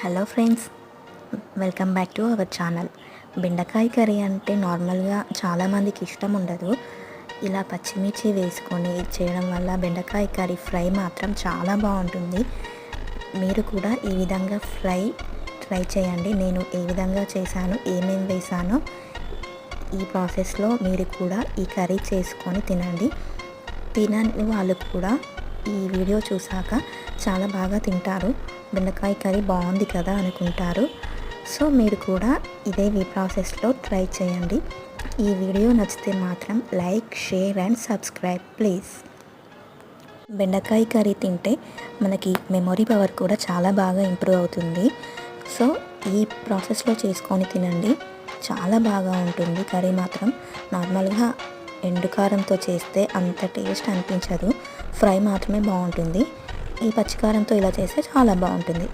Hello friends, welcome back to our channel. బెండకాయ curry అంటే నార్మల్గా చాలామందికి ఇష్టం ఉండదు. ఇలా పచ్చిమిర్చి వేసుకొని చేయడం వల్ల బెండకాయ కర్రీ ఫ్రై మాత్రం చాలా బాగుంటుంది. మీరు కూడా ఈ విధంగా ట్రై చేయండి. నేను ఏ విధంగా చేశాను, ఏమేమి వేసానో ఈ ప్రాసెస్లో మీరు కూడా ఈ కర్రీ చేసుకొని తినండి. తినని వాళ్ళు కూడా ఈ వీడియో చూసాక చాలా బాగా తింటారు. బెండకాయ కర్రీ బాగుంది కదా అనుకుంటారు. సో మీరు కూడా ఇదే ప్రాసెస్లో ట్రై చేయండి. ఈ వీడియో నచ్చితే మాత్రం like, share and subscribe please. బెండకాయ కర్రీ తింటే మనకి మెమొరీ పవర్ కూడా చాలా బాగా ఇంప్రూవ్ అవుతుంది. సో ఈ ప్రాసెస్లో చేసుకొని తినండి, చాలా బాగా ఉంటుంది. కర్రీ మాత్రం నార్మల్గా ఎండుకారంతో చేస్తే అంత టేస్ట్ అనిపించదు, ఫ్రై మాత్రమే బాగుంటుంది. ఈ పచ్చికారంతో ఇలా చేస్తే చాలా బాగుంటుంది.